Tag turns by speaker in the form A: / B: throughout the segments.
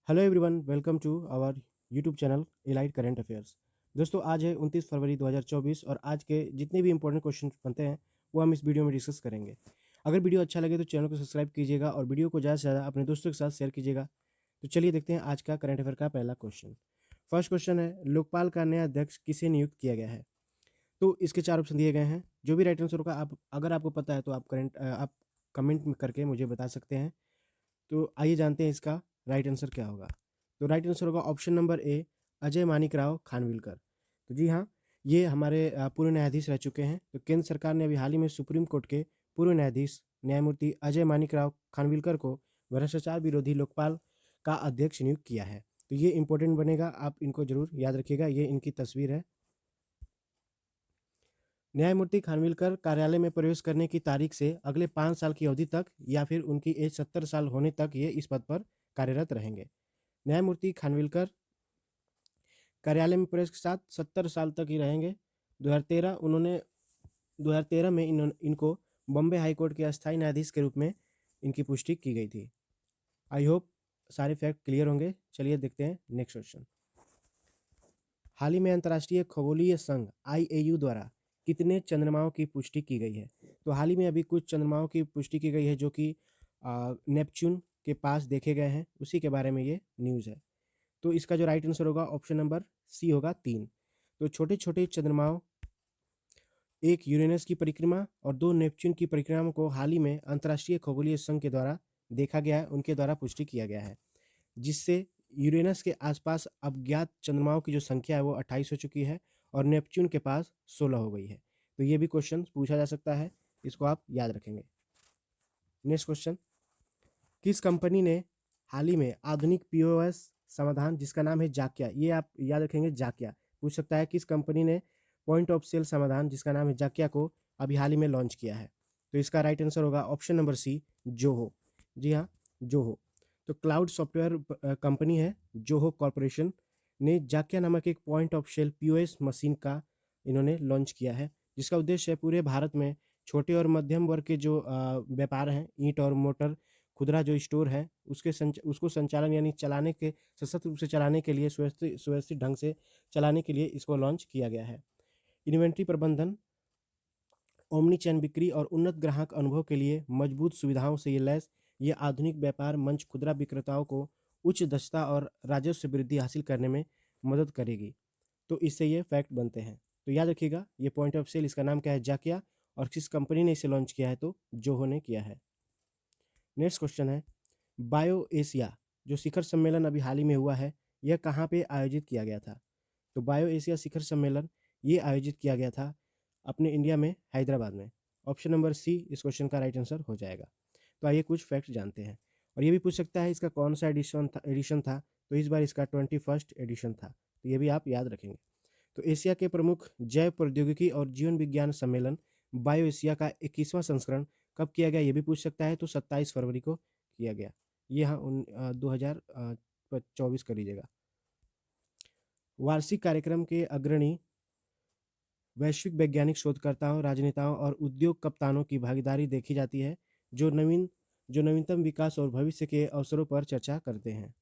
A: Hello everyone, welcome to our YouTube channel elite current affairs. दोस्तों, आज है 29 फरवरी 2024 और आज के जितने भी इंपॉर्टेंट क्वेश्चन बनते हैं वो हम इस वीडियो में डिस्कस करेंगे। अगर वीडियो अच्छा लगे तो चैनल को सब्सक्राइब कीजिएगा और वीडियो को ज़्यादा से ज़्यादा अपने दोस्तों के साथ शेयर कीजिएगा। तो चलिए देखते हैं आज का करंट अफेयर का पहला क्वेश्चन। फर्स्ट क्वेश्चन है, लोकपाल का नया अध्यक्ष किसे नियुक्त किया गया है? तो इसके चार ऑप्शन दिए गए हैं। जो भी राइट आंसर होगा, आप अगर आपको पता है तो आप कमेंट में करके मुझे बता सकते हैं। तो आइए जानते हैं इसका राइट आंसर क्या होगा। तो राइट आंसर होगा option number A, Ajay Manikrao Khanwilkar. तो जी हाँ, ये हमारे पूर्व न्यायाधीश रह चुके हैं। तो केंद्र सरकार ने अभी हाल ही में सुप्रीम कोर्ट के पूर्व न्यायाधीश न्यायमूर्ति अजय मानिकराव खानविलकर को भ्रष्टाचार विरोधी लोकपाल का अध्यक्ष नियुक्त किया है। तो ये इंपॉर्टेंट बनेगा, आप इनको जरूर याद रखिएगा। ये इनकी तस्वीर है। न्यायमूर्ति खानविलकर कार्यालय में प्रवेश करने की तारीख से अगले 5 साल की अवधि तक या फिर उनकी एज 70 साल होने तक ये इस पद पर कार्यरत रहेंगे। न्यायमूर्ति खानविलकर कार्यालय में प्रवेश के साथ 70 साल तक ही रहेंगे। 2013 में इनको बॉम्बे हाई कोर्ट के अस्थायी न्यायाधीश के रूप में इनकी पुष्टि की गई थी। आई होप सारे फैक्ट क्लियर होंगे। चलिए देखते हैं नेक्स्ट क्वेश्चन। हाल ही में अंतर्राष्ट्रीय खगोलीय संघ IAU द्वारा कितने चंद्रमाओं की पुष्टि की गई है? तो हाल ही में अभी कुछ चंद्रमाओं की पुष्टि की गई है जो कि नेपच्यून के पास देखे गए हैं, उसी के बारे में ये न्यूज़ है। तो इसका जो राइट आंसर होगा ऑप्शन नंबर सी होगा 3। तो छोटे छोटे चंद्रमाओं, एक यूरेनस की परिक्रमा और 2 नेपच्यून की परिक्रमा को हाल ही में अंतर्राष्ट्रीय खगोलीय संघ के द्वारा देखा गया है, उनके द्वारा पुष्टि किया गया है, जिससे यूरेनस के आसपास अज्ञात चंद्रमाओं की जो संख्या है वो 28 हो चुकी है और नेपच्यून के पास 16 हो गई है। तो ये भी क्वेश्चन पूछा जा सकता है, इसको आप याद रखेंगे। नेक्स्ट क्वेश्चन, किस कंपनी ने हाल ही में आधुनिक POS समाधान जिसका नाम है जाकिया, ये आप याद रखेंगे, जाकिया पूछ सकता है, किस कंपनी ने पॉइंट ऑफ सेल समाधान जिसका नाम है जाकिया को अभी हाल ही में लॉन्च किया है? तो इसका राइट आंसर होगा ऑप्शन नंबर सी, जोहो। जी हाँ, जोहो। तो क्लाउड सॉफ्टवेयर कंपनी है जोहो कॉरपोरेशन ने जाकिया नामक एक point of sale POS machine का इन्होंने लॉन्च किया है, जिसका उद्देश्य है पूरे भारत में छोटे और मध्यम वर्ग के जो व्यापार हैं, ईंट और मोटर खुदरा जो स्टोर है उसको संचालन यानी चलाने के सशक्त रूप से चलाने के लिए सुव्यवस्थित ढंग से चलाने के लिए इसको लॉन्च किया गया है। इन्वेंट्री प्रबंधन, ओमनी चैन बिक्री और उन्नत ग्राहक अनुभव के लिए मजबूत सुविधाओं से ये आधुनिक व्यापार मंच खुदरा विक्रेताओं को उच्च दक्षता और राजस्व वृद्धि हासिल करने में मदद करेगी। तो इससे ये फैक्ट बनते हैं। तो याद रखिएगा, ये पॉइंट ऑफ सेल, इसका नाम क्या है? जाकिया। और किस कंपनी ने इसे लॉन्च किया है? तो जोहो ने किया है। नेक्स्ट क्वेश्चन है, बायो एशिया जो शिखर सम्मेलन अभी हाल ही में हुआ है, यह कहाँ पे आयोजित किया गया था? तो बायो एशिया शिखर सम्मेलन ये आयोजित किया गया था अपने इंडिया में, हैदराबाद में। ऑप्शन नंबर सी इस क्वेश्चन का राइट आंसर हो जाएगा। तो आइए कुछ फैक्ट जानते हैं। और ये भी पूछ सकता है इसका कौन सा एडिशन था। तो इस बार इसका 21st एडिशन था, तो ये भी आप याद रखेंगे। तो एशिया के प्रमुख जैव प्रौद्योगिकी और जीवन विज्ञान सम्मेलन बायो एशिया का 21वां संस्करण कब किया गया? ये भी पूछ सकता है। तो 27 फरवरी को किया गया। ये हाँ 2024 कर लीजिएगा। वार्षिक कार्यक्रम के अग्रणी वैश्विक वैज्ञानिक शोधकर्ताओं, राजनेताओं और उद्योग कप्तानों की भागीदारी देखी जाती है, जो नवीनतम विकास और भविष्य के अवसरों पर चर्चा करते हैं।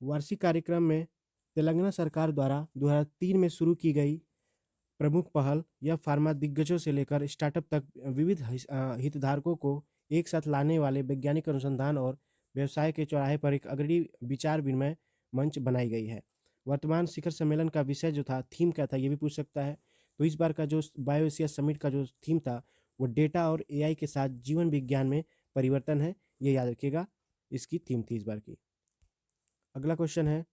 A: वार्षिक कार्यक्रम में तेलंगाना सरकार द्वारा 2003 में शुरू की गई प्रमुख पहल यह फार्मा दिग्गजों से लेकर स्टार्टअप तक विविध हितधारकों को एक साथ लाने वाले वैज्ञानिक अनुसंधान और व्यवसाय के चौराहे पर एक अग्रणी विचार विनिमय मंच बनाई गई है। वर्तमान शिखर सम्मेलन का विषय जो था, थीम क्या था, ये भी पूछ सकता है। तो इस बार का जो बायो एशिया समिट का जो थीम था वो डेटा और AI के साथ जीवन विज्ञान में परिवर्तन है, ये याद रखिएगा, इसकी थीम थी इस बार की। अगला क्वेश्चन है,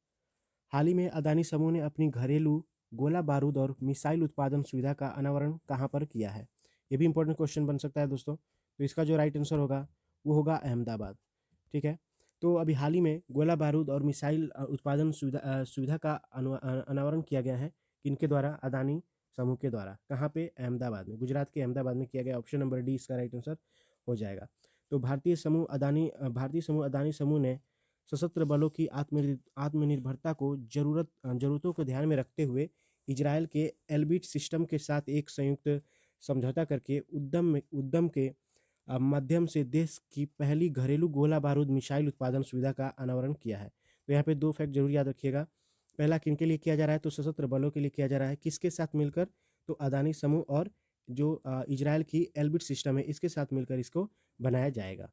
A: हाल ही में अदानी समूह ने अपनी घरेलू गोला बारूद और मिसाइल उत्पादन सुविधा का अनावरण कहाँ पर किया है? ये भी इंपॉर्टेंट क्वेश्चन बन सकता है दोस्तों। तो इसका जो राइट आंसर होगा वो होगा अहमदाबाद। ठीक है। तो अभी हाल ही में गोला बारूद और मिसाइल उत्पादन सुविधा का अनावरण किया गया है, किनके द्वारा? अदानी समूह के द्वारा। कहाँ पे? अहमदाबाद में, गुजरात के अहमदाबाद में किया गया। ऑप्शन नंबर डी इसका राइट आंसर हो जाएगा। तो भारतीय समूह अदानी समूह ने सशस्त्र बलों की आत्मनिर्भरता को ज़रूरतों को ध्यान में रखते हुए इजरायल के एल्बिट सिस्टम के साथ एक संयुक्त समझौता करके उद्यम के माध्यम से देश की पहली घरेलू गोला बारूद मिसाइल उत्पादन सुविधा का अनावरण किया है। तो यहाँ पे 2 फैक्ट ज़रूर याद रखिएगा। पहला किनके लिए किया जा रहा है, तो सशस्त्र बलों के लिए किया जा रहा है। किसके साथ मिलकर, तो अदानी समूह और जो इज़राइल की एल्बिट सिस्टम है इसके साथ मिलकर इसको बनाया जाएगा।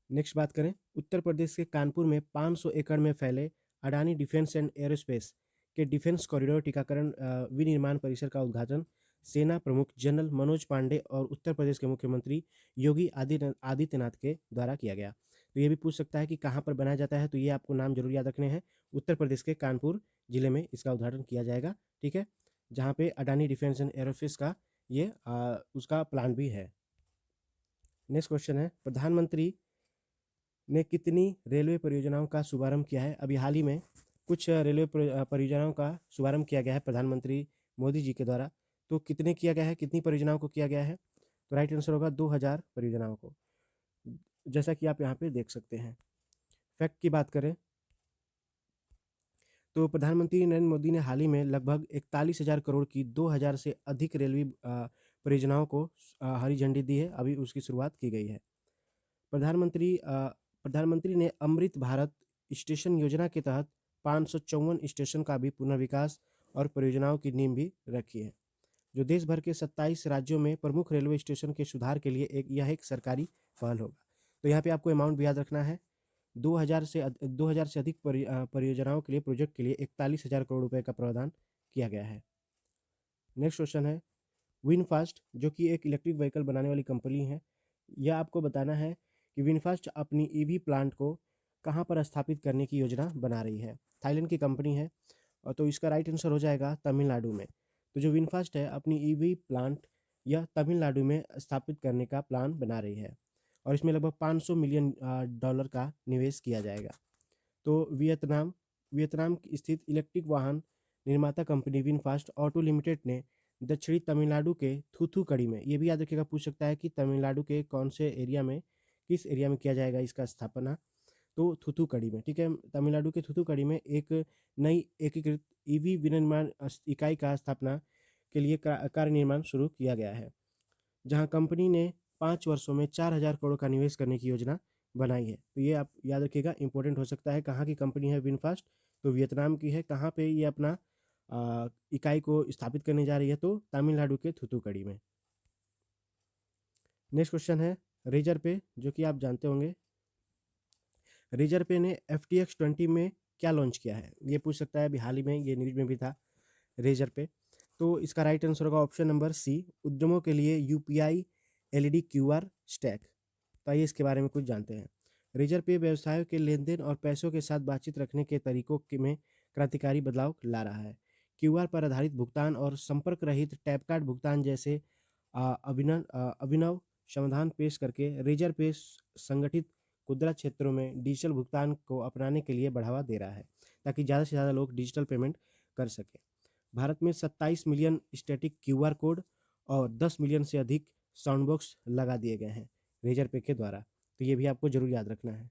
A: नेक्स्ट बात करें, उत्तर प्रदेश के कानपुर में 500 एकड़ में फैले अडानी डिफेंस एंड एरोस्पेस के डिफेंस कॉरिडोर टीकाकरण विनिर्माण परिसर का उद्घाटन सेना प्रमुख जनरल मनोज पांडे और उत्तर प्रदेश के मुख्यमंत्री योगी आदित्यनाथ के द्वारा किया गया। तो ये भी पूछ सकता है कि कहाँ पर बनाया जाता है, तो ये आपको नाम जरूर याद रखने हैं। उत्तर प्रदेश के कानपुर जिले में इसका उद्घाटन किया जाएगा, ठीक है, जहाँ पे अडानी डिफेंस एंड एरोस्पेस का ये उसका प्लान भी है। नेक्स्ट क्वेश्चन है, प्रधानमंत्री ने कितनी रेलवे परियोजनाओं का शुभारंभ किया है। अभी हाल ही में कुछ रेलवे परियोजनाओं का शुभारंभ किया गया है प्रधानमंत्री मोदी जी के द्वारा। तो कितने किया गया है, कितनी परियोजनाओं को किया गया है, तो राइट आंसर होगा 2000 परियोजनाओं को, जैसा कि आप यहाँ पे देख सकते हैं। फैक्ट की बात करें तो प्रधानमंत्री नरेंद्र मोदी ने हाल ही में लगभग 41,000 करोड़ की 2000 से अधिक रेलवे परियोजनाओं को हरी झंडी दी है। अभी उसकी शुरुआत की गई है। प्रधानमंत्री ने अमृत भारत स्टेशन योजना के तहत 554 स्टेशन का भी पुनर्विकास और परियोजनाओं की नींव भी रखी है, जो देश भर के 27 राज्यों में प्रमुख रेलवे स्टेशन के सुधार के लिए यह एक सरकारी पहल होगा। तो यहाँ पे आपको अमाउंट भी याद रखना है। 2000 से अधिक परियोजनाओं के लिए, प्रोजेक्ट के लिए 41,000 करोड़ रुपए का प्रावधान किया गया है। नेक्स्ट क्वेश्चन है, विनफास्ट जो कि एक इलेक्ट्रिक व्हीकल बनाने वाली कंपनी है, यह आपको बताना है कि विनफास्ट अपनी ईवी प्लांट को कहाँ पर स्थापित करने की योजना बना रही है। थाईलैंड की कंपनी है, और तो इसका राइट आंसर हो जाएगा तमिलनाडु में। तो जो विनफास्ट है अपनी ईवी प्लांट यह तमिलनाडु में स्थापित करने का प्लान बना रही है, और इसमें लगभग 500 मिलियन डॉलर का निवेश किया जाएगा। तो वियतनाम स्थित इलेक्ट्रिक वाहन निर्माता कंपनी विनफास्ट ऑटो लिमिटेड ने दक्षिणी तमिलनाडु के थूथुकुडी में, ये भी याद रखिएगा, पूछ सकता है कि तमिलनाडु के कौन से एरिया में, किस एरिया में किया जाएगा इसका स्थापना, तो थूथुकुडी में, ठीक है। तमिलनाडु के थूथुकुडी में एक नई एकीकृत ईवी विनिर्माण इकाई का स्थापना के लिए कार्य निर्माण शुरू किया गया है, जहां कंपनी ने 5 वर्षों में 4,000 करोड़ का निवेश करने की योजना बनाई है। तो ये आप याद रखिएगा, इंपॉर्टेंट हो सकता है। कहाँ की कंपनी है विनफास्ट, तो वियतनाम की है। कहाँ पे ये अपना इकाई को स्थापित करने जा रही है, तो तमिलनाडु के थूथुकुडी में। नेक्स्ट क्वेश्चन है रेजर पे, जो कि आप जानते होंगे। रेजर पे ने FTX 20 में क्या लॉन्च किया है, ये पूछ सकता है। अभी हाल ही में ये न्यूज में भी था रेजर पे। तो इसका राइट आंसर होगा ऑप्शन नंबर सी, उद्यमों के लिए UPI LED QR स्टैक। तो आइए इसके बारे में कुछ जानते हैं। रेजर पे व्यवसायों के लेनदेन और पैसों के साथ बातचीत रखने के तरीकों में क्रांतिकारी बदलाव ला रहा है। QR पर आधारित भुगतान और संपर्क रहित टैप कार्ड भुगतान जैसे अभिनव समाधान पेश करके रेजर पे संगठित खुदरा क्षेत्रों में डिजिटल भुगतान को अपनाने के लिए बढ़ावा दे रहा है, ताकि ज़्यादा से ज़्यादा लोग डिजिटल पेमेंट कर सकें। भारत में 27 मिलियन स्टैटिक QR कोड और 10 मिलियन से अधिक साउंड बॉक्स लगा दिए गए हैं रेजर पे के द्वारा। तो ये भी आपको जरूर याद रखना है।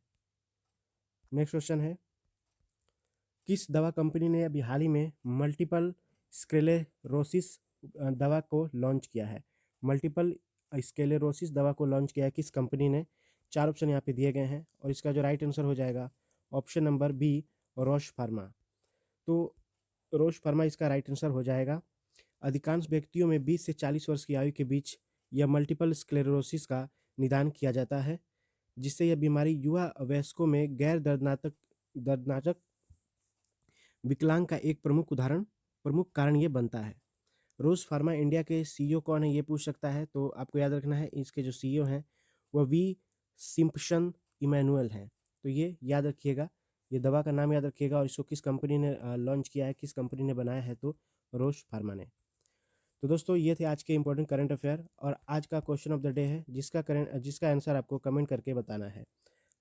A: नेक्स्ट क्वेश्चन है, किस दवा कंपनी ने अभी हाल ही में मल्टीपल स्क्लेरोसिस दवा को लॉन्च किया है। मल्टीपल स्क्लेरोसिस दवा को लॉन्च किया है किस कंपनी ने। 4 ऑप्शन यहाँ पे दिए गए हैं, और इसका जो राइट आंसर हो जाएगा ऑप्शन नंबर बी, रोश फार्मा। तो रोश फार्मा इसका राइट आंसर हो जाएगा। अधिकांश व्यक्तियों में 20 से 40 वर्ष की आयु के बीच यह मल्टीपल स्क्लेरोसिस का निदान किया जाता है, जिससे यह बीमारी युवा वयस्कों में गैर दर्दनाक विकलांग का एक प्रमुख कारण ये बनता है। रोज फार्मा इंडिया के CEO कौन है, ये पूछ सकता है। तो आपको याद रखना है, इसके जो CEO हैं वह वी सिम्पसन इमैनुअल हैं। तो ये याद रखिएगा, ये दवा का नाम याद रखिएगा, और इसको किस कंपनी ने लॉन्च किया है, किस कंपनी ने बनाया है, तो रोज फार्मा ने। तो दोस्तों ये थे आज के इंपॉर्टेंट करंट अफेयर, और आज का क्वेश्चन ऑफ द डे है जिसका आंसर आपको कमेंट करके बताना है।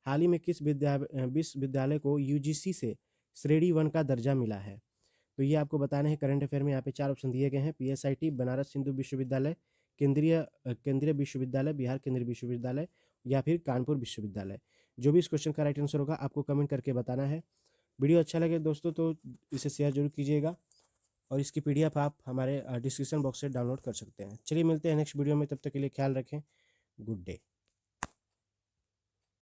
A: हाल ही में किस विश्वविद्यालय को UGC से श्रेणी 1 का दर्जा मिला है। तो ये आपको बताना है करंट अफेयर में। यहाँ पे 4 ऑप्शन दिए गए हैं, PSIT, बनारस हिंदू विश्वविद्यालय, केंद्रीय विश्वविद्यालय, बिहार केंद्रीय विश्वविद्यालय, या फिर कानपुर विश्वविद्यालय। जो भी इस क्वेश्चन का राइट आंसर होगा आपको कमेंट करके बताना है। वीडियो अच्छा लगे दोस्तों तो इसे शेयर जरूर कीजिएगा, और इसकी PDF आप हमारे डिस्क्रिप्शन बॉक्स से डाउनलोड कर सकते हैं। चलिए मिलते हैं नेक्स्ट वीडियो में, तब तक के लिए ख्याल रखें। Good day.